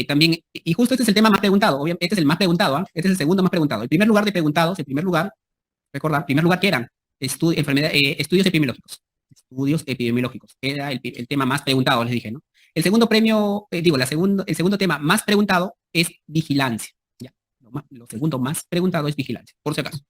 también, y justo este es el tema más preguntado, obviamente, este es el más preguntado, ¿ah? Este es el segundo más preguntado. El primer lugar de preguntados, el primer lugar, recordar, primer lugar, ¿qué eran? Estudios epidemiológicos. Estudios epidemiológicos. Era el tema más preguntado, les dije, ¿no? El segundo premio, el segundo tema más preguntado es vigilancia. Ya, lo segundo más preguntado es vigilancia, por si acaso.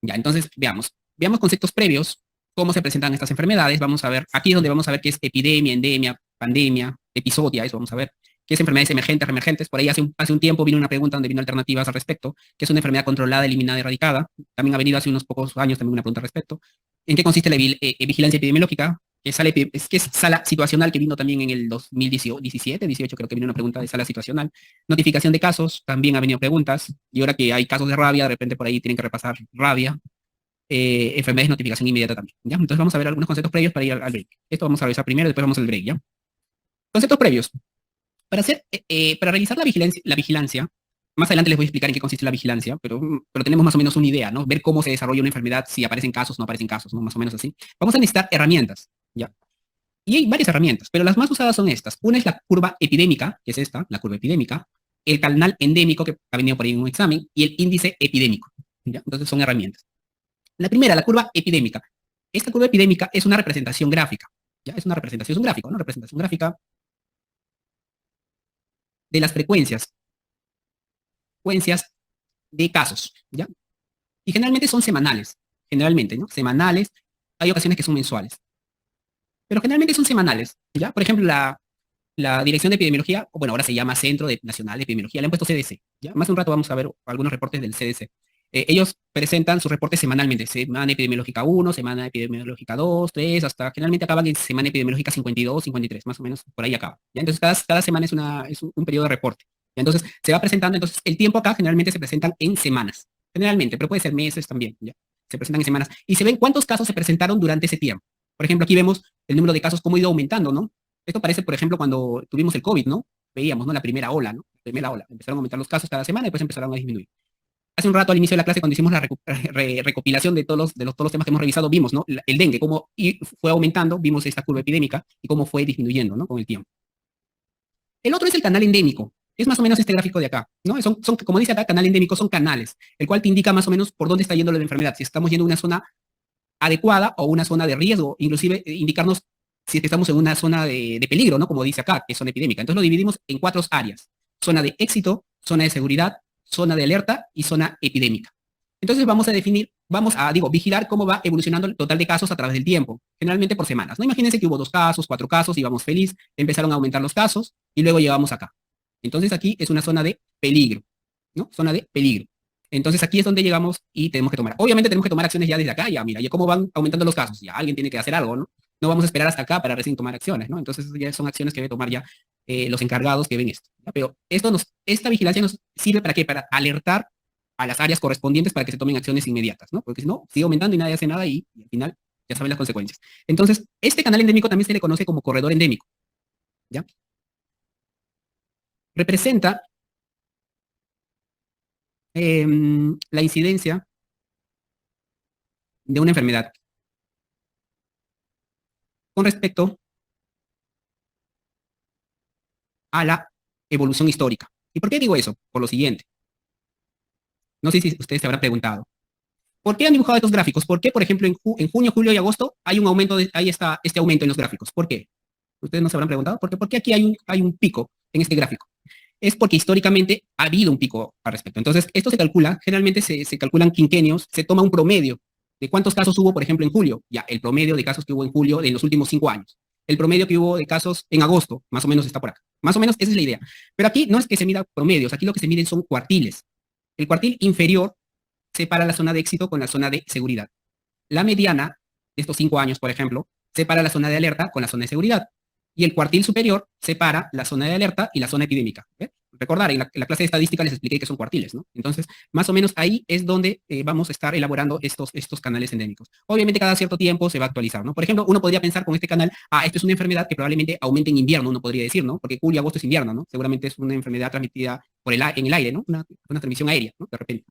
Ya, entonces veamos. Veamos conceptos previos, cómo se presentan estas enfermedades. Vamos a ver, aquí es donde vamos a ver qué es epidemia, endemia, pandemia, episodia, eso vamos a ver. ¿Qué es enfermedades emergentes, reemergentes? Por ahí hace un tiempo vino una pregunta donde vino alternativas al respecto, que es una enfermedad controlada, eliminada, erradicada. También ha venido hace unos pocos años también una pregunta al respecto. ¿En qué consiste la vigilancia epidemiológica? Que es sala situacional, que vino también en el 2017, 18 creo que vino una pregunta de sala situacional. Notificación de casos, también ha venido preguntas. Y ahora que hay casos de rabia, de repente por ahí tienen que repasar rabia. Enfermedades de notificación inmediata también. ¿Ya? Entonces vamos a ver algunos conceptos previos para ir al break. Esto vamos a revisar primero, después vamos al break. ¿Ya? Conceptos previos. Para realizar la vigilancia, más adelante les voy a explicar en qué consiste la vigilancia, pero tenemos más o menos una idea, ¿no? Ver cómo se desarrolla una enfermedad, si aparecen casos, no aparecen casos, ¿no? Más o menos así. Vamos a necesitar herramientas, ¿ya? Y hay varias herramientas, pero las más usadas son estas. Una es la curva epidémica, que es esta, la curva epidémica, el canal endémico, que ha venido por ahí en un examen, y el índice epidémico, ¿ya? Entonces son herramientas. La primera, la curva epidémica. Esta curva epidémica es una representación gráfica, ¿ya? Es una representación, es un gráfico, ¿no? Representación gráfica de las frecuencias de casos, ¿ya? Y generalmente son semanales, generalmente, ¿no? Semanales, hay ocasiones que son mensuales, pero generalmente son semanales, ¿ya? Por ejemplo, la Dirección de Epidemiología, o bueno, ahora se llama Nacional de Epidemiología, le han puesto CDC, ¿ya? Más de un rato vamos a ver algunos reportes del CDC. Ellos presentan sus reportes semanalmente, semana epidemiológica 1, semana epidemiológica 2, 3, hasta generalmente acaban en semana epidemiológica 52, 53, más o menos por ahí acaba. ¿Ya? Entonces cada semana es un periodo de reporte. ¿Ya? Entonces se va presentando, entonces el tiempo acá generalmente se presentan en semanas, generalmente, pero puede ser meses también, ¿ya? Se presentan en semanas. Y se ven cuántos casos se presentaron durante ese tiempo. Por ejemplo, aquí vemos el número de casos, cómo ha ido aumentando, ¿no? Esto parece, por ejemplo, cuando tuvimos el COVID, ¿no? Veíamos, ¿no? La primera ola, ¿no? La primera ola. Empezaron a aumentar los casos cada semana y después empezaron a disminuir. Hace un rato al inicio de la clase, cuando hicimos la recopilación de todos los temas que hemos revisado, vimos, ¿no? El dengue, cómo fue aumentando, vimos esta curva epidémica y cómo fue disminuyendo, ¿no? Con el tiempo. El otro es el canal endémico. Es más o menos este gráfico de acá, ¿no? Como dice acá, canal endémico, son canales, el cual te indica más o menos por dónde está yendo la enfermedad, si estamos yendo a una zona adecuada o una zona de riesgo, inclusive indicarnos si estamos en una zona de peligro, ¿no? Como dice acá, que es zona epidémica. Entonces lo dividimos en 4 áreas: zona de éxito, zona de seguridad, zona de alerta y zona epidémica. Entonces vigilar cómo va evolucionando el total de casos a través del tiempo, generalmente por semanas, ¿no? Imagínense que hubo 2 casos, 4 casos, íbamos feliz, empezaron a aumentar los casos y luego llegamos acá. Entonces aquí es una zona de peligro, ¿no? Zona de peligro. Entonces aquí es donde llegamos y obviamente tenemos que tomar acciones ya desde acá, ya mira, ya cómo van aumentando los casos, ya alguien tiene que hacer algo, ¿no? No vamos a esperar hasta acá para recién tomar acciones, ¿no? Entonces ya son acciones que deben tomar ya los encargados que ven esto, ¿ya? Pero esta vigilancia nos sirve para qué, para alertar a las áreas correspondientes para que se tomen acciones inmediatas, ¿no? Porque si no, sigue aumentando y nadie hace nada y al final ya saben las consecuencias. Entonces, este canal endémico también se le conoce como corredor endémico, ¿ya? Representa la incidencia de una enfermedad con respecto a la evolución histórica. ¿Y por qué digo eso? Por lo siguiente. No sé si ustedes se habrán preguntado. ¿Por qué han dibujado estos gráficos? ¿Por qué, por ejemplo, en junio, julio y agosto hay un aumento, ahí está este aumento en los gráficos? ¿Por qué? Ustedes no se habrán preguntado. ¿Por qué aquí hay un pico en este gráfico? Es porque históricamente ha habido un pico al respecto. Entonces, esto se calcula, generalmente se calculan quinquenios, se toma un promedio de cuántos casos hubo, por ejemplo, en julio. Ya, el promedio de casos que hubo en julio en los últimos 5 años. El promedio que hubo de casos en agosto, más o menos está por acá. Más o menos esa es la idea. Pero aquí no es que se mida promedios, aquí lo que se miden son cuartiles. El cuartil inferior separa la zona de éxito con la zona de seguridad. La mediana de estos 5 años, por ejemplo, separa la zona de alerta con la zona de seguridad. Y el cuartil superior separa la zona de alerta y la zona epidémica. ¿Eh? Recordar, en la clase de estadística les expliqué que son cuartiles, ¿no? Entonces, más o menos ahí es donde vamos a estar elaborando estos canales endémicos. Obviamente, cada cierto tiempo se va a actualizar, ¿no? Por ejemplo, uno podría pensar con este canal, esto es una enfermedad que probablemente aumente en invierno, uno podría decir, ¿no? Porque julio y agosto es invierno, ¿no? Seguramente es una enfermedad transmitida en el aire, ¿no? Una transmisión aérea, ¿no? De repente.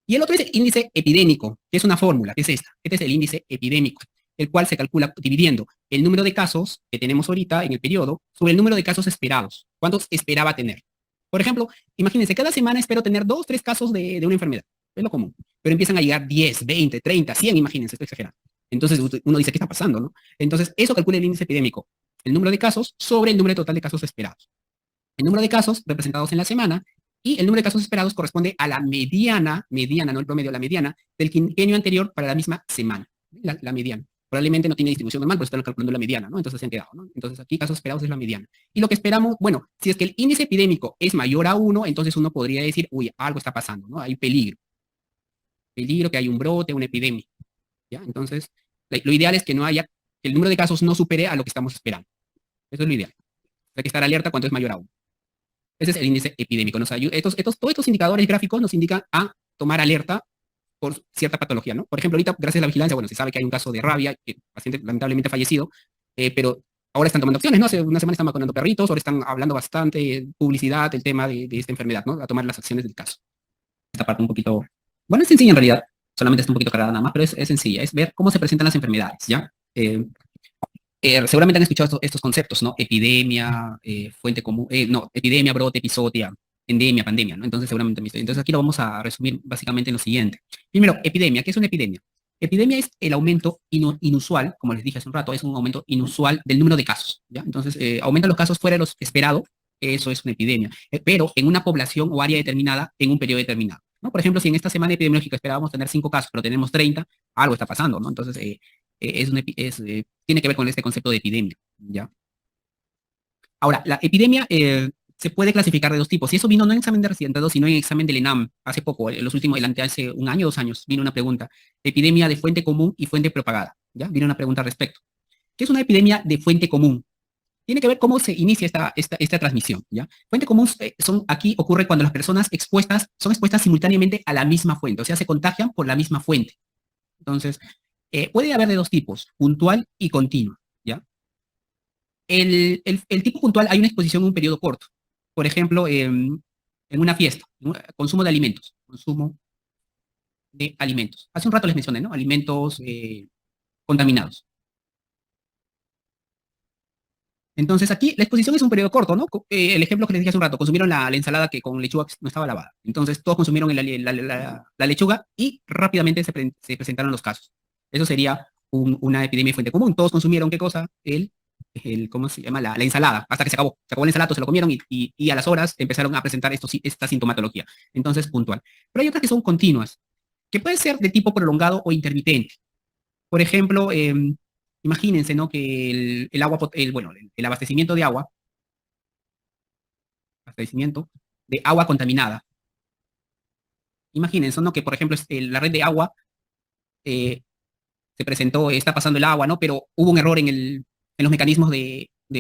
Y el otro es el índice epidémico, que es una fórmula, que es esta. Este es el índice epidémico. el cual se calcula dividiendo el número de casos que tenemos ahorita en el periodo sobre el número de casos esperados. ¿Cuántos esperaba tener? Por ejemplo, imagínense, cada semana espero tener 2, 3 casos de una enfermedad. Es lo común. Pero empiezan a llegar 10, 20, 30, 100, imagínense, estoy exagerando. Entonces uno dice, ¿qué está pasando, no? Entonces, eso calcula el índice epidémico, el número de casos sobre el número total de casos esperados. El número de casos representados en la semana y el número de casos esperados corresponde a la mediana, no el promedio, la mediana del quinquenio anterior para la misma semana. La mediana. Probablemente no tiene distribución normal, pero están calculando la mediana, ¿no? Entonces se han quedado, ¿no? Entonces aquí casos esperados es la mediana. Y lo que esperamos, bueno, si es que el índice epidémico es mayor a 1, entonces uno podría decir, uy, algo está pasando, ¿no? Hay peligro. Peligro, que hay un brote, una epidemia. ¿Ya? Entonces, lo ideal es que no haya, que el número de casos no supere a lo que estamos esperando. Eso es lo ideal. Hay que estar alerta cuando es mayor a 1. Ese es el índice epidémico. Todos estos indicadores gráficos nos indican a tomar alerta por cierta patología, ¿no? Por ejemplo, ahorita, gracias a la vigilancia, bueno, se sabe que hay un caso de rabia, que el paciente lamentablemente ha fallecido, pero ahora están tomando acciones, ¿no? Hace una semana están vacunando perritos, ahora están hablando bastante, publicidad, el tema de esta enfermedad, ¿no? A tomar las acciones del caso. Esta parte un poquito, bueno, es sencilla en realidad, solamente está un poquito cargada nada más, pero es sencilla, es ver cómo se presentan las enfermedades, ¿ya? Seguramente han escuchado estos conceptos, ¿no? Epidemia, fuente común, no, epidemia, brote, episodia, endemia, pandemia, ¿no? Entonces seguramente han visto. Entonces aquí lo vamos a resumir básicamente en lo siguiente. Primero, epidemia. ¿Qué es una epidemia? Epidemia es el aumento inusual, como les dije hace un rato, es un aumento inusual del número de casos, ¿ya? Entonces, aumentan los casos fuera de lo esperado, eso es una epidemia, pero en una población o área determinada, en un periodo determinado, ¿no? Por ejemplo, si en esta semana epidemiológica esperábamos tener 5 casos, pero tenemos 30, algo está pasando, ¿no? Entonces, tiene que ver con este concepto de epidemia, ¿ya? Ahora, la epidemia se puede clasificar de dos tipos, y eso vino no en examen de residentado, sino en examen del ENAM, hace poco, en los últimos, hace un año, 2 años, vino una pregunta, epidemia de fuente común y fuente propagada, ¿ya? Vino una pregunta al respecto. ¿Qué es una epidemia de fuente común? Tiene que ver cómo se inicia esta transmisión, ¿ya? Fuente común aquí ocurre cuando las personas son expuestas simultáneamente a la misma fuente, o sea, se contagian por la misma fuente. Entonces, puede haber de dos tipos, puntual y continua, ¿ya? El tipo puntual hay una exposición en un periodo corto. Por ejemplo, en una fiesta, ¿no? Consumo de alimentos, consumo de alimentos. Hace un rato les mencioné, ¿no? Alimentos contaminados. Entonces aquí la exposición es un periodo corto, ¿no? El ejemplo que les dije hace un rato, consumieron la ensalada que con lechuga no estaba lavada. Entonces todos consumieron la lechuga y rápidamente se presentaron los casos. Eso sería una epidemia de fuente común. Todos consumieron, ¿qué cosa? ¿Cómo se llama? La ensalada, hasta que se acabó. Se acabó la ensalada, todos se lo comieron y a las horas empezaron a presentar esta sintomatología. Entonces, puntual. Pero hay otras que son continuas, que pueden ser de tipo prolongado o intermitente. Por ejemplo, imagínense, ¿no? Que el agua, bueno, el abastecimiento de agua contaminada. Imagínense, ¿no? Que, por ejemplo, la red de agua eh, se presentó, está pasando el agua, ¿no? Pero hubo un error en los mecanismos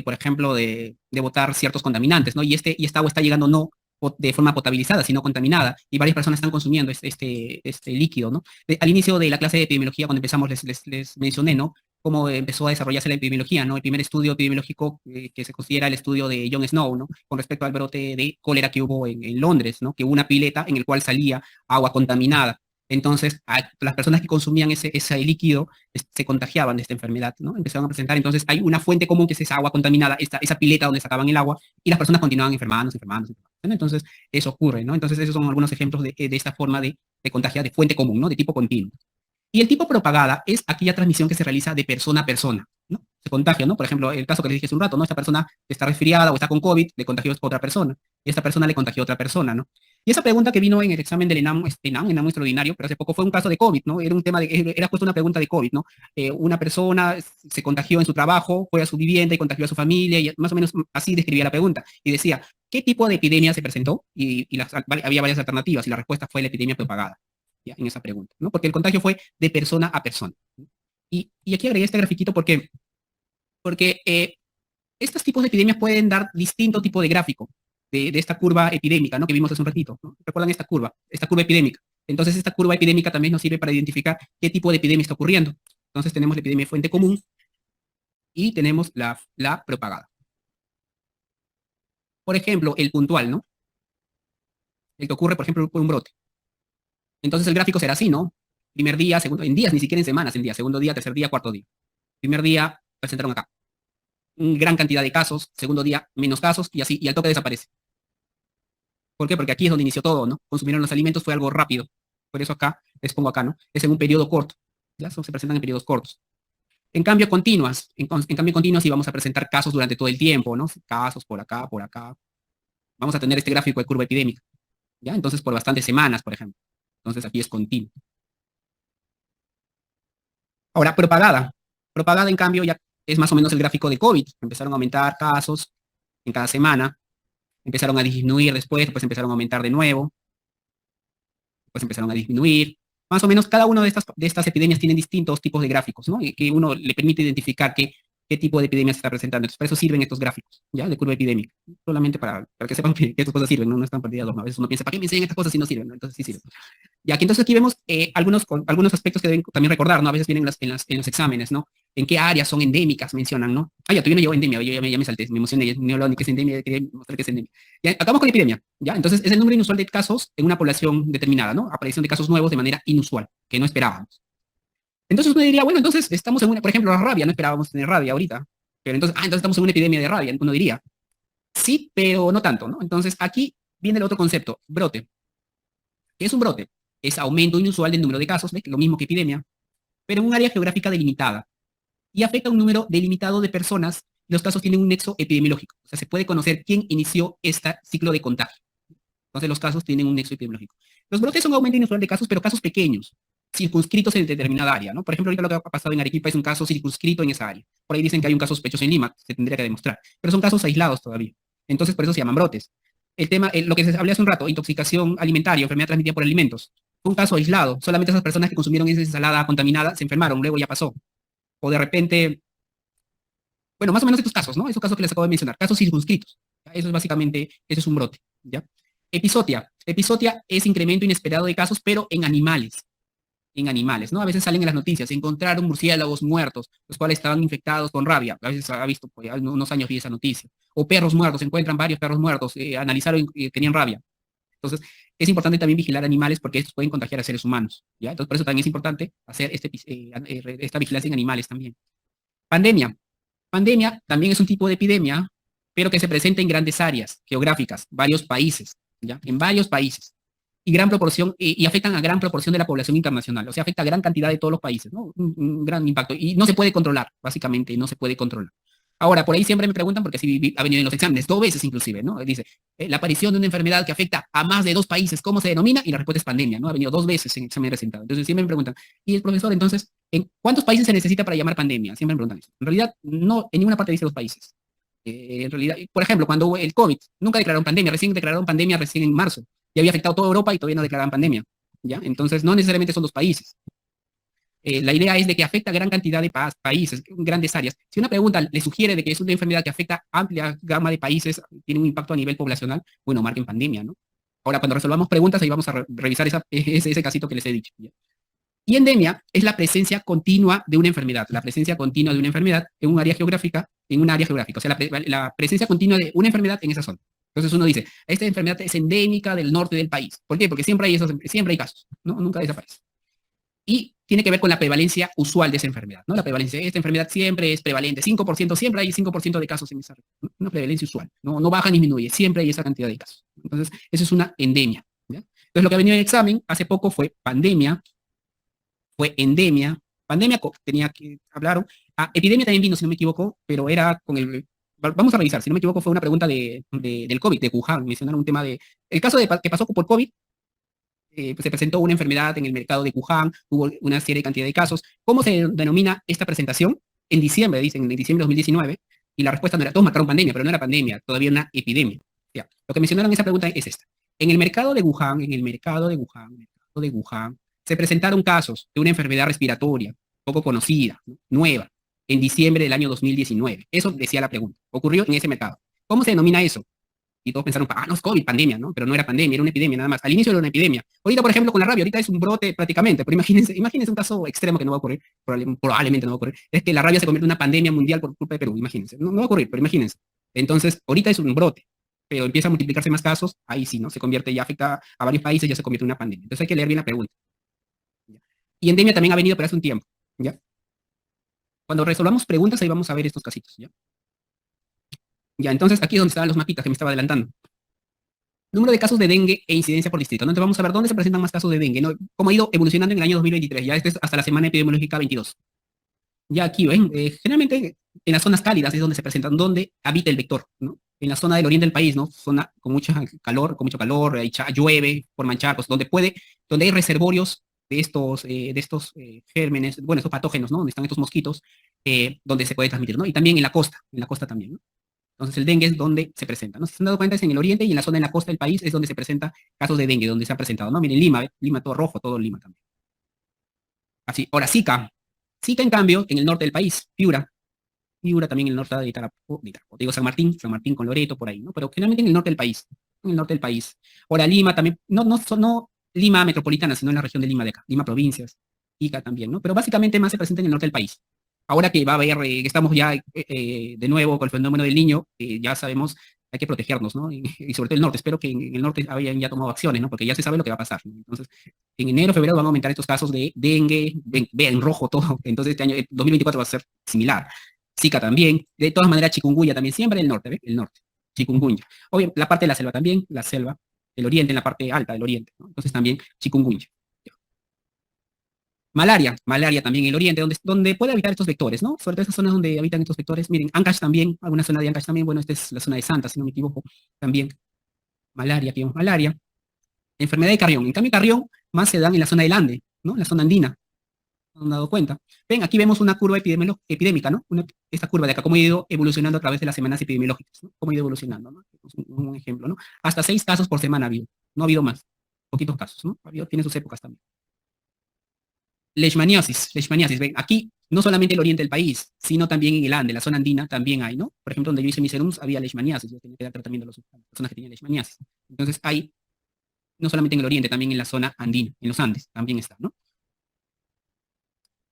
por ejemplo, de botar ciertos contaminantes, ¿no? Y esta agua está llegando no de forma potabilizada, sino contaminada, y varias personas están consumiendo este líquido, ¿no? Al inicio de la clase de epidemiología, cuando empezamos, les mencioné, ¿no? Cómo empezó a desarrollarse la epidemiología, ¿no? El primer estudio epidemiológico que se considera el estudio de John Snow, ¿no? Con respecto al brote de cólera que hubo en Londres, ¿no? Que hubo una pileta en el cual salía agua contaminada. Entonces, las personas que consumían ese líquido se contagiaban de esta enfermedad, ¿no? Empezaron a presentar, entonces hay una fuente común que es esa agua contaminada, esa pileta donde sacaban el agua, y las personas continuaban enfermándose, ¿no? Entonces, eso ocurre, ¿no? Entonces, esos son algunos ejemplos de esta forma de contagiar de fuente común, ¿no? De tipo continuo. Y el tipo propagada es aquella transmisión que se realiza de persona a persona, ¿no? Se contagia, ¿no? Por ejemplo, el caso que les dije hace un rato, ¿no? Esta persona está resfriada o está con COVID, le contagió a otra persona, y esta persona le contagió a otra persona, ¿no? Y esa pregunta que vino en el examen del ENAM extraordinario, pero hace poco fue un caso de COVID, ¿no? Era un tema era justo una pregunta de COVID, ¿no? Una persona se contagió en su trabajo, fue a su vivienda y contagió a su familia, y más o menos así describía la pregunta. Y decía, ¿qué tipo de epidemia se presentó? Había varias alternativas, y la respuesta fue la epidemia propagada, ¿ya? En esa pregunta, ¿no? Porque el contagio fue de persona a persona. Y aquí agregué este grafiquito porque estos tipos de epidemias pueden dar distinto tipo de gráfico de esta curva epidémica, ¿no? Que vimos hace un ratito, ¿no? ¿Recuerdan esta curva epidémica? Entonces, esta curva epidémica también nos sirve para identificar qué tipo de epidemia está ocurriendo. Entonces, tenemos la epidemia de fuente común y tenemos la propagada. Por ejemplo, el puntual, ¿no? El que ocurre, por ejemplo, por un brote. Entonces, el gráfico será así, ¿no? Primer día, segundo, en días, ni siquiera en semanas, en días, segundo día, tercer día, cuarto día. Primer día presentaron acá gran cantidad de casos, segundo día menos casos y así, y al toque desaparece. ¿Por qué? Porque aquí es donde inició todo, ¿no? Consumieron los alimentos, fue algo rápido. Por eso acá, les pongo acá, ¿no? Es en un periodo corto. Ya se presentan en periodos cortos. En cambio, continuas, en cambio continuas sí vamos a presentar casos durante todo el tiempo, ¿no? Casos por acá, por acá. Vamos a tener este gráfico de curva epidémica, ¿ya? Entonces, por bastantes semanas, por ejemplo. Entonces, aquí es continuo. Ahora, propagada. Propagada, en cambio, ya es más o menos el gráfico de COVID. Empezaron a aumentar casos en cada semana, empezaron a disminuir después, pues empezaron a aumentar de nuevo, pues empezaron a disminuir. Más o menos cada una de estas epidemias tienen distintos tipos de gráficos, ¿no? Y que uno le permite identificar qué tipo de epidemia se está presentando. Entonces, para eso sirven estos gráficos, ¿ya? De curva epidémica. Solamente para que sepan que estas cosas sirven, ¿no? No están perdidas. A veces uno piensa, ¿para qué me enseñan estas cosas si no sirven? ¿No? Entonces sí sirven. Ya que entonces aquí vemos algunos aspectos que deben también recordar, ¿no? A veces vienen en los exámenes, ¿no? En qué áreas son endémicas, mencionan, ¿no? Ah, ya, todavía no llegó endemia, yo ya me salté, me emocioné, no he hablado ni qué es endemia, quería mostrar qué es endemia. Ya, acabamos con epidemia, ¿ya? Entonces es el número inusual de casos en una población determinada, ¿no? Aparición de casos nuevos de manera inusual, que no esperábamos. Entonces uno diría, bueno, entonces estamos en una, por ejemplo, la rabia, no esperábamos tener rabia ahorita, pero entonces estamos en una epidemia de rabia, uno diría, sí, pero no tanto, ¿no? Entonces aquí viene el otro concepto, brote. ¿Qué es un brote? Es aumento inusual del número de casos, ¿ves? Lo mismo que epidemia, pero en un área geográfica delimitada y afecta a un número delimitado de personas. Los casos tienen un nexo epidemiológico, o sea, se puede conocer quién inició este ciclo de contagio. Entonces los casos tienen un nexo epidemiológico. Los brotes son un aumento inusual de casos, pero casos pequeños, circunscritos en determinada área, ¿no? Por ejemplo, ahorita lo que ha pasado en Arequipa es un caso circunscrito en esa área. Por ahí dicen que hay un caso sospechoso en Lima, se tendría que demostrar, pero son casos aislados todavía. Entonces, por eso se llaman brotes. El tema, lo que se hablé hace un rato, intoxicación alimentaria, enfermedad transmitida por alimentos, fue un caso aislado. Solamente esas personas que consumieron esa ensalada contaminada se enfermaron, luego ya pasó. O de repente, bueno, más o menos estos casos, ¿no? Esos casos que les acabo de mencionar, casos circunscritos. Eso es básicamente, eso es un brote, ¿ya? Episotia. Episotia es incremento inesperado de casos, pero en animales, ¿no? A veces salen en las noticias, encontraron murciélagos muertos, los cuales estaban infectados con rabia. A veces ha visto, pues, hace unos años vi esa noticia. O perros muertos, se encuentran varios perros muertos, analizaron y tenían rabia. Entonces, es importante también vigilar animales porque estos pueden contagiar a seres humanos, ¿ya? Entonces, por eso también es importante hacer esta vigilancia en animales también. Pandemia. Pandemia también es un tipo de epidemia, pero que se presenta en grandes áreas geográficas, varios países, ¿ya? En varios países. Y gran proporción, y afectan a gran proporción de la población internacional, o sea, afecta a gran cantidad de todos los países, ¿no? Un gran impacto. Y no se puede controlar, básicamente, no se puede controlar. Ahora, por ahí siempre me preguntan, porque así ha venido en los exámenes, 2 veces inclusive, ¿no? Dice, la aparición de una enfermedad que afecta a más de 2 países, ¿cómo se denomina? Y la respuesta es pandemia, ¿no? Ha venido 2 veces en examen presentado. Entonces siempre me preguntan, ¿y el profesor entonces, en cuántos países se necesita para llamar pandemia? Siempre me preguntan eso. En realidad, no, en ninguna parte dice 2 países. En realidad, por ejemplo, cuando hubo el COVID, nunca declararon pandemia, recién declararon pandemia recién en marzo. Ya había afectado toda Europa y todavía no declaraban pandemia, ¿ya? Entonces, no necesariamente son 2 países. La idea es de que afecta a gran cantidad de países, grandes áreas. Si una pregunta le sugiere de que es una enfermedad que afecta a amplia gama de países, tiene un impacto a nivel poblacional, bueno, marquen pandemia, ¿no? Ahora, cuando resolvamos preguntas, ahí vamos a revisar ese casito que les he dicho, ¿ya? Y endemia es la presencia continua de una enfermedad, la presencia continua de una enfermedad en un área geográfica, o sea, la presencia continua de una enfermedad en esa zona. Entonces uno dice, esta enfermedad es endémica del norte del país. ¿Por qué? Porque siempre hay casos, ¿no? Nunca desaparece. Y tiene que ver con la prevalencia usual de esa enfermedad, ¿no? La prevalencia, esta enfermedad siempre es prevalente, 5%, siempre hay 5% de casos en esa, ¿no? Una prevalencia usual, no baja ni disminuye, siempre hay esa cantidad de casos. Entonces, eso es una endemia, ¿ya? Entonces, lo que ha venido en el examen hace poco fue pandemia, fue endemia, pandemia tenía que hablar, epidemia también vino, si no me equivoco, pero era con vamos a revisar, si no me equivoco fue una pregunta del COVID, de Wuhan, mencionaron un tema el caso que pasó por COVID, pues se presentó una enfermedad en el mercado de Wuhan, hubo una serie de cantidad de casos. ¿Cómo se denomina esta presentación? En diciembre, dicen, en diciembre de 2019, y la respuesta no era, todos marcaron pandemia, pero no era pandemia, todavía una epidemia. Ya. Lo que mencionaron en esa pregunta es esta. En el mercado de Wuhan, se presentaron casos de una enfermedad respiratoria poco conocida, ¿no? Nueva, en diciembre del año 2019. Eso decía la pregunta. Ocurrió en ese mercado. ¿Cómo se denomina eso? Y todos pensaron, no es COVID, pandemia, ¿no? Pero no era pandemia, era una epidemia nada más. Al inicio era una epidemia. Ahorita, por ejemplo, con la rabia, ahorita es un brote prácticamente, pero imagínense un caso extremo que no va a ocurrir, probablemente no va a ocurrir, es que la rabia se convierte en una pandemia mundial por culpa de Perú, imagínense. No va a ocurrir, pero imagínense. Entonces, ahorita es un brote, pero empieza a multiplicarse más casos, ahí sí, ¿no? Se convierte, ya afecta a varios países, ya se convierte en una pandemia. Entonces hay que leer bien la pregunta. ¿Ya? Y endemia también ha venido, pero hace un tiempo, ¿ya? Cuando resolvamos preguntas, ahí vamos a ver estos casitos, ¿ya? Ya, entonces aquí es donde estaban los mapitas que me estaba adelantando. Número de casos de dengue e incidencia por distrito, ¿no? Entonces vamos a ver dónde se presentan más casos de dengue, ¿no? Cómo ha ido evolucionando en el año 2023, ya este es hasta la semana epidemiológica 22. Ya aquí, ¿ven? Generalmente en las zonas cálidas es donde se presentan, donde habita el vector, ¿no? En la zona del oriente del país, ¿no? Zona con mucho calor, llueve, forman charcos, donde hay reservorios de estos gérmenes, bueno, estos patógenos, ¿no? Donde están estos mosquitos, donde se puede transmitir, ¿no? Y también en la costa también, ¿no? Entonces el dengue es donde se presenta, ¿no? Si se han dado cuenta es en el oriente y en la zona en la costa del país es donde se presenta casos de dengue, donde se ha presentado, ¿no? Miren Lima, ¿ve? Lima todo rojo, todo Lima también. Así, ahora Zika. Zika, en cambio, en el norte del país, Piura también en el norte de Tarapoto, digo San Martín con Loreto, por ahí, ¿no? Pero generalmente en el norte del país, en el norte del país. Ahora Lima también, no Lima metropolitana, sino en la región de Lima de acá, Lima provincias, Ica también, ¿no? Pero básicamente más se presenta en el norte del país. Ahora que va a haber, que estamos ya de nuevo con el fenómeno del niño, ya sabemos, hay que protegernos, ¿no? Y sobre todo el norte, espero que en el norte hayan ya tomado acciones, ¿no? Porque ya se sabe lo que va a pasar, ¿no? Entonces, en enero, febrero van a aumentar estos casos de dengue, vean en rojo todo, entonces este año, 2024 va a ser similar. Zika también, de todas maneras chikungunya también, siempre el norte, ¿ve? El norte, chikungunya. Obvio, la parte de la selva también, la selva, el oriente, en la parte alta del oriente, ¿no? Entonces también chikungunya. Malaria también en el oriente, donde puede habitar estos vectores, ¿no? Sobre todo esas zonas donde habitan estos vectores. Miren, Ancash también, alguna zona de Ancash también, bueno, esta es la zona de Santa, si no me equivoco, también. Malaria, aquí vemos malaria. Enfermedad de Carrión. En cambio, Carrión más se dan en la zona del Ande, ¿no? En la zona andina. ¿No han dado cuenta? Ven, aquí vemos una curva epidémica, ¿no? Esta curva de acá, cómo ha ido evolucionando a través de las semanas epidemiológicas, ¿no? Cómo ha ido evolucionando, ¿no? Un ejemplo, ¿no? Hasta 6 casos por semana ha habido, no ha habido más, poquitos casos, ¿no? Tiene sus épocas también. Leishmaniasis, ven, aquí no solamente el oriente del país, sino también en el Ande, la zona andina también hay, ¿no? Por ejemplo, donde yo hice mis serums había leishmaniasis, yo tenía que dar tratamiento a las personas que tenían leishmaniasis. Entonces hay, no solamente en el oriente, también en la zona andina, en los Andes, también está, ¿no?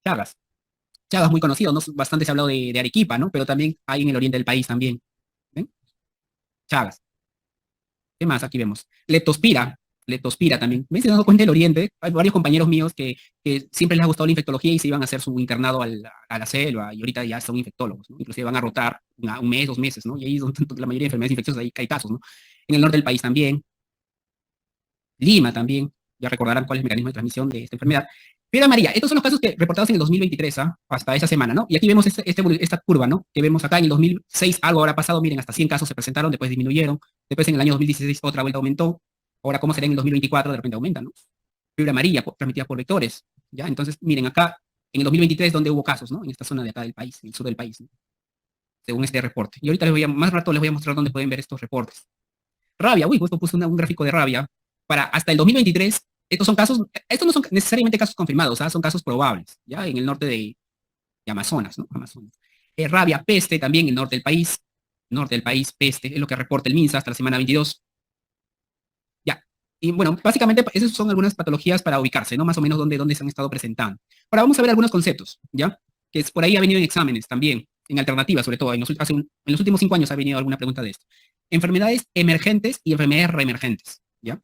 Chagas. Chagas muy conocido, ¿no? Bastante se ha hablado de Arequipa, ¿no? Pero también hay en el oriente del país también. ¿Ven? Chagas. ¿Qué más? Aquí vemos. Leptospira también. ¿Ven? Se han dado cuenta del oriente. Hay varios compañeros míos que siempre les ha gustado la infectología y se iban a hacer su internado a la selva y ahorita ya son infectólogos, ¿no? Inclusive van a rotar un mes, 2 meses, ¿no? Y ahí es donde la mayoría de enfermedades infecciosas ahí hay casos, ¿no? En el norte del país también. Lima también, ya recordarán cuál es el mecanismo de transmisión de esta enfermedad. Fiebre amarilla, estos son los casos que reportados en el 2023, ¿ah? Hasta esa semana, ¿no? Y aquí vemos esta curva, ¿no? Que vemos acá en el 2006, algo habrá pasado, miren, hasta 100 casos se presentaron, después disminuyeron, después en el año 2016 otra vuelta aumentó, ahora cómo será en el 2024, de repente aumenta, ¿no? Fiebre amarilla transmitida por vectores, ¿ya? Entonces, miren, acá en el 2023, donde hubo casos, ¿no? En esta zona de acá del país, en el sur del país, ¿no? Según este reporte. Y ahorita más rato les voy a mostrar dónde pueden ver estos reportes. Rabia, uy, justo puse un gráfico de rabia. Para hasta el 2023, estos no son necesariamente casos confirmados, ¿ah? Son casos probables, ¿ya? En el norte de Amazonas, ¿no? Amazonas. Rabia, peste también en el norte del país, peste, es lo que reporta el MINSA hasta la semana 22. Ya. Y bueno, básicamente esas son algunas patologías para ubicarse, ¿no? Más o menos dónde se han estado presentando. Ahora vamos a ver algunos conceptos, ¿ya? Por ahí ha venido en exámenes también, en alternativas, sobre todo, en los últimos 5 años ha venido alguna pregunta de esto. Enfermedades emergentes y enfermedades reemergentes, ¿ya?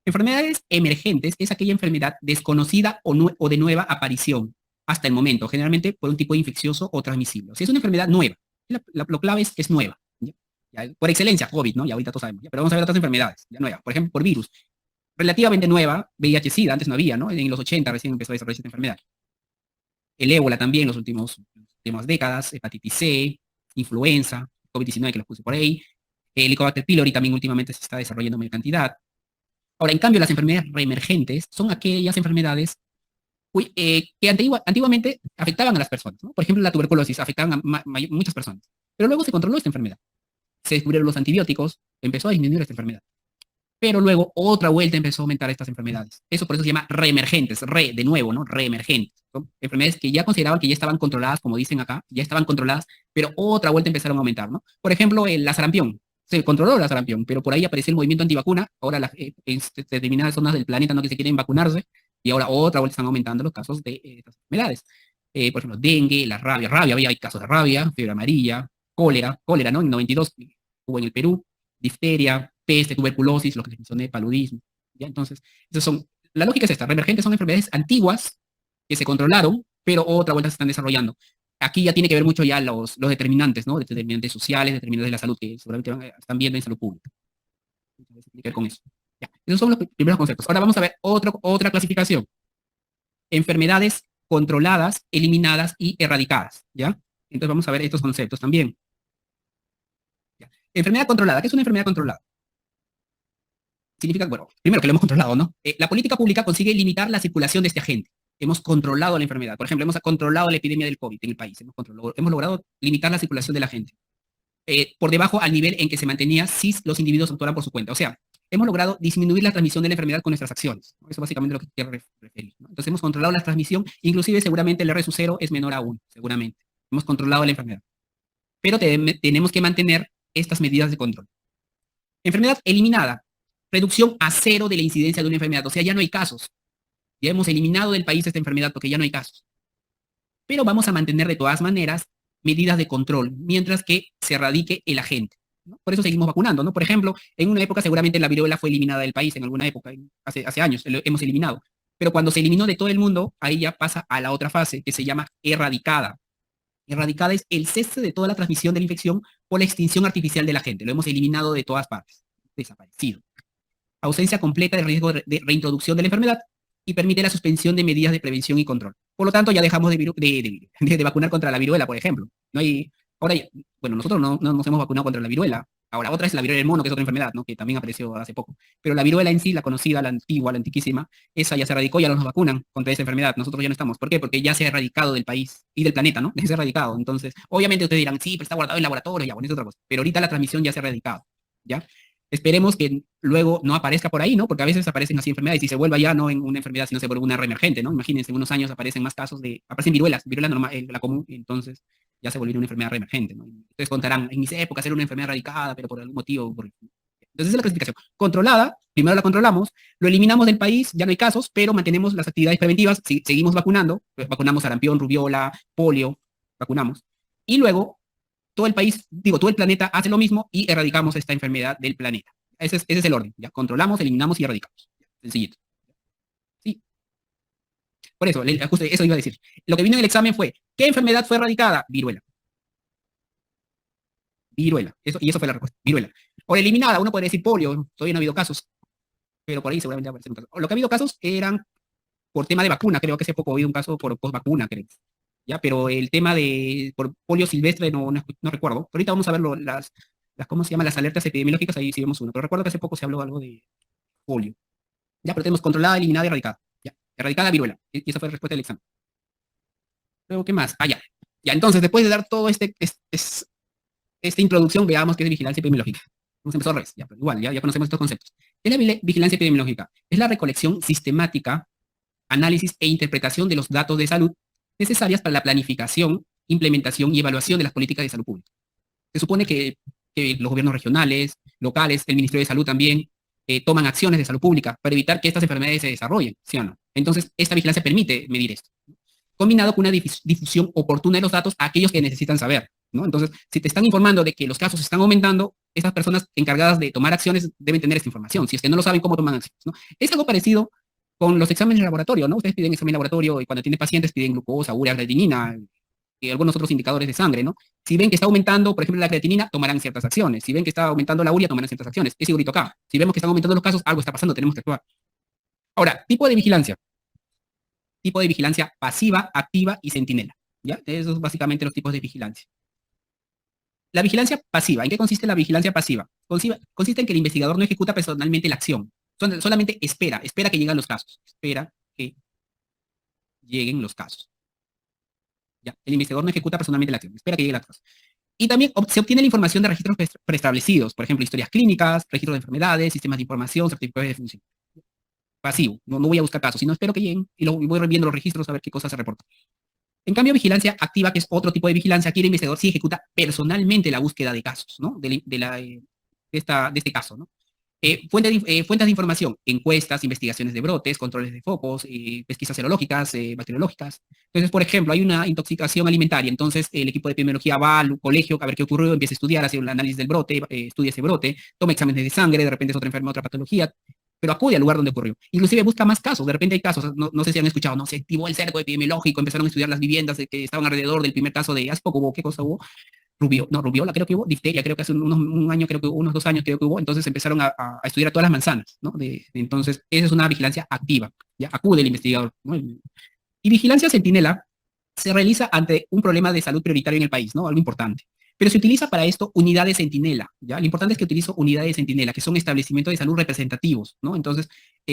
Enfermedades emergentes es aquella enfermedad desconocida o de nueva aparición hasta el momento, generalmente por un tipo de infeccioso o transmisible. O sea, es una enfermedad nueva. Lo clave es nueva. ¿Ya? Por excelencia, COVID, ¿no? Ya ahorita todos sabemos. ¿Ya? Pero vamos a ver otras enfermedades, ya nuevas. Por ejemplo, por virus. Relativamente nueva, VIH-Sida, antes no había, ¿no? En los 80 recién empezó a desarrollar esta enfermedad. El ébola también en las últimas décadas, hepatitis C, influenza, COVID-19 que los puse por ahí. El Helicobacter pylori también últimamente se está desarrollando en mayor cantidad. Ahora, en cambio, las enfermedades reemergentes son aquellas enfermedades que antiguamente afectaban a las personas, ¿no? Por ejemplo, la tuberculosis afectaban a muchas personas. Pero luego se controló esta enfermedad. Se descubrieron los antibióticos, empezó a disminuir esta enfermedad. Pero luego otra vuelta empezó a aumentar estas enfermedades. Eso por eso se llama reemergentes, de nuevo, ¿no? Reemergentes. Son enfermedades que ya consideraban que ya estaban controladas, como dicen acá, ya estaban controladas, pero otra vuelta empezaron a aumentar, ¿no? Por ejemplo, la sarampión. Se controló la sarampión, pero por ahí apareció el movimiento antivacuna. Ahora en determinadas zonas del planeta no que se quieren vacunarse, y ahora otra vuelta están aumentando los casos de estas enfermedades. Por ejemplo, dengue, la rabia, hay casos de rabia, fiebre amarilla, cólera, ¿no? En 92 hubo en el Perú, difteria, peste, tuberculosis, lo que les mencioné, paludismo. ¿Ya? Entonces, la lógica es esta, reemergentes son enfermedades antiguas que se controlaron, pero otra vuelta se están desarrollando. aquí ya tiene que ver mucho ya los determinantes, ¿no? Determinantes sociales, determinantes de la salud, que seguramente están viendo en salud pública. Tiene que ver con eso. Ya, esos son los primeros conceptos. Ahora vamos a ver otra clasificación. Enfermedades controladas, eliminadas y erradicadas, ¿ya? Entonces vamos a ver estos conceptos también. ¿Ya? Enfermedad controlada. ¿Qué es una enfermedad controlada? Significa, bueno, primero que lo hemos controlado, ¿no? La política pública consigue limitar la circulación de este agente. Hemos controlado la enfermedad. Por ejemplo, hemos controlado la epidemia del COVID en el país. Hemos logrado limitar la circulación de la gente. Por debajo al nivel en que se mantenía si los individuos actuaran por su cuenta. O sea, hemos logrado disminuir la transmisión de la enfermedad con nuestras acciones. Eso básicamente es lo que quiero referir, ¿no? Entonces hemos controlado la transmisión, inclusive seguramente el R sub 0 es menor a 1, seguramente. Hemos controlado la enfermedad. Pero tenemos que mantener estas medidas de control. Enfermedad eliminada. Reducción a 0 de la incidencia de una enfermedad. O sea, ya no hay casos. Ya hemos eliminado del país esta enfermedad porque ya no hay casos. Pero vamos a mantener de todas maneras medidas de control, mientras que se erradique el agente, ¿no? Por eso seguimos vacunando, ¿no? Por ejemplo, en una época seguramente la viruela fue eliminada del país, en alguna época, hace años, hemos eliminado. Pero cuando se eliminó de todo el mundo, ahí ya pasa a la otra fase, que se llama erradicada. Erradicada es el cese de toda la transmisión de la infección por la extinción artificial del agente. Lo hemos eliminado de todas partes. Desaparecido. Ausencia completa de riesgo de reintroducción de la enfermedad y permite la suspensión de medidas de prevención y control. Por lo tanto, ya dejamos de vacunar contra la viruela, por ejemplo. No hay, ahora, bueno, nosotros no nos hemos vacunado contra la viruela. Ahora, otra es la viruela del mono, que es otra enfermedad, ¿no? Que también apareció hace poco. Pero la viruela en sí, la conocida, la antigua, la antiquísima, esa ya se erradicó, ya no nos vacunan contra esa enfermedad. Nosotros ya no estamos. ¿Por qué? Porque ya se ha erradicado del país y del planeta, ¿no? Ya se ha erradicado. Entonces, obviamente ustedes dirán, sí, pero está guardado en laboratorio, ya, bueno, es otra cosa. Pero ahorita la transmisión ya se ha erradicado, ¿ya? Esperemos que luego no aparezca por ahí, ¿no? Porque a veces aparecen así enfermedades y se vuelva ya no en una enfermedad, sino se vuelve una reemergente, ¿no? Imagínense, en unos años aparecen más casos aparecen viruela normal, la común, entonces ya se volvió una enfermedad reemergente, ¿no? Ustedes contarán, en mis épocas era una enfermedad erradicada, pero por algún motivo. Entonces esa es la clasificación. Controlada, primero la controlamos, lo eliminamos del país, ya no hay casos, pero mantenemos las actividades preventivas, seguimos vacunando, vacunamos sarampión, rubiola, polio, vacunamos, y luego todo el país, todo el planeta hace lo mismo y erradicamos esta enfermedad del planeta. Ese es el orden, ¿ya? Controlamos, eliminamos y erradicamos. Sencillito. Sí. Por eso, justo eso iba a decir. Lo que vino en el examen fue, ¿qué enfermedad fue erradicada? Viruela. Viruela. Y eso fue la respuesta. Viruela. O eliminada, uno puede decir polio, todavía no ha habido casos, pero por ahí seguramente va a aparecer un caso. Lo que ha habido casos eran por tema de vacuna, creo que hace poco ha habido un caso por post-vacuna, creo. ¿Ya? Pero el tema por polio silvestre no recuerdo. Pero ahorita vamos a ver ¿cómo se llama? Las alertas epidemiológicas, ahí sí vemos uno. Pero recuerdo que hace poco se habló algo de polio. Ya, pero tenemos controlada, eliminada y erradicada. Ya, erradicada viruela. Y esa fue la respuesta del examen. Luego, ¿qué más? Ya. Ya, entonces, después de dar todo esta introducción, veamos qué es vigilancia epidemiológica. Hemos empezado al revés, ya, pero igual, ya conocemos estos conceptos. ¿Qué es la vigilancia epidemiológica? Es la recolección sistemática, análisis e interpretación de los datos de salud necesarias para la planificación, implementación y evaluación de las políticas de salud pública. Se supone que los gobiernos regionales, locales, el Ministerio de Salud también, toman acciones de salud pública para evitar que estas enfermedades se desarrollen, ¿sí o no? Entonces, esta vigilancia permite medir esto, combinado con una difusión oportuna de los datos a aquellos que necesitan saber, ¿no? Entonces, si te están informando de que los casos están aumentando, esas personas encargadas de tomar acciones deben tener esta información. Si es que no lo saben, ¿cómo toman acciones, no? Es algo parecido con los exámenes de laboratorio, ¿no? Ustedes piden examen de laboratorio y cuando tienen pacientes piden glucosa, urea, creatinina y algunos otros indicadores de sangre, ¿no? Si ven que está aumentando, por ejemplo, la creatinina, tomarán ciertas acciones. Si ven que está aumentando la urea, tomarán ciertas acciones. Es igualito acá. Si vemos que están aumentando los casos, algo está pasando, tenemos que actuar. Ahora, tipo de vigilancia. Tipo de vigilancia pasiva, activa y centinela, ¿ya? Esos son básicamente los tipos de vigilancia. La vigilancia pasiva. ¿En qué consiste la vigilancia pasiva? Consiste en que el investigador no ejecuta personalmente la acción. Solamente espera que lleguen los casos. Espera que lleguen los casos. ¿Ya? El investigador no ejecuta personalmente la acción, espera que lleguen los casos. Y también se obtiene la información de registros preestablecidos, por ejemplo, historias clínicas, registros de enfermedades, sistemas de información, certificados de función. Pasivo, no voy a buscar casos, sino espero que lleguen y voy reviendo los registros a ver qué cosas se reportan. En cambio, vigilancia activa, que es otro tipo de vigilancia, aquí el investigador sí ejecuta personalmente la búsqueda de casos, ¿no? De este caso, ¿no? Fuentes de información, encuestas, investigaciones de brotes, controles de focos, pesquisas serológicas, bacteriológicas. Entonces, por ejemplo, hay una intoxicación alimentaria, entonces el equipo de epidemiología va al colegio a ver qué ocurrió, empieza a estudiar, hace un análisis del brote, estudia ese brote, toma exámenes de sangre, de repente es otra enfermedad, otra patología, pero acude al lugar donde ocurrió. Inclusive busca más casos, de repente hay casos, no sé si han escuchado, no, se activó el cerco epidemiológico, empezaron a estudiar las viviendas que estaban alrededor del primer caso de, hace poco hubo, ¿qué cosa hubo? Rubiola creo que hubo, difteria, creo que hace un año, creo que hubo, unos 2 años creo que hubo, entonces empezaron a estudiar a todas las manzanas, ¿no? Entonces, esa es una vigilancia activa, ¿ya? Acude el investigador, ¿no? Y vigilancia centinela se realiza ante un problema de salud prioritario en el país, ¿no? Algo importante. Pero se utiliza para esto unidades centinela, ¿ya? Lo importante es que utilizo unidades centinela, que son establecimientos de salud representativos, ¿no? Entonces,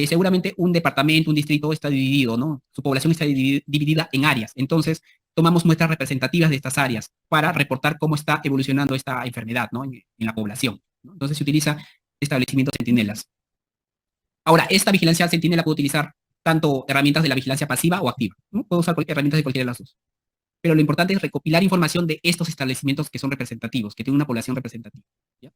seguramente un departamento, un distrito está dividido, ¿no? Su población está dividida en áreas. Entonces, tomamos muestras representativas de estas áreas para reportar cómo está evolucionando esta enfermedad, ¿no? En la población, ¿no? Entonces, se utiliza establecimientos centinelas. Ahora, esta vigilancia centinela puede utilizar tanto herramientas de la vigilancia pasiva o activa, ¿no? Puedo usar herramientas de cualquiera de las dos. Pero lo importante es recopilar información de estos establecimientos que son representativos, que tienen una población representativa, ¿ya?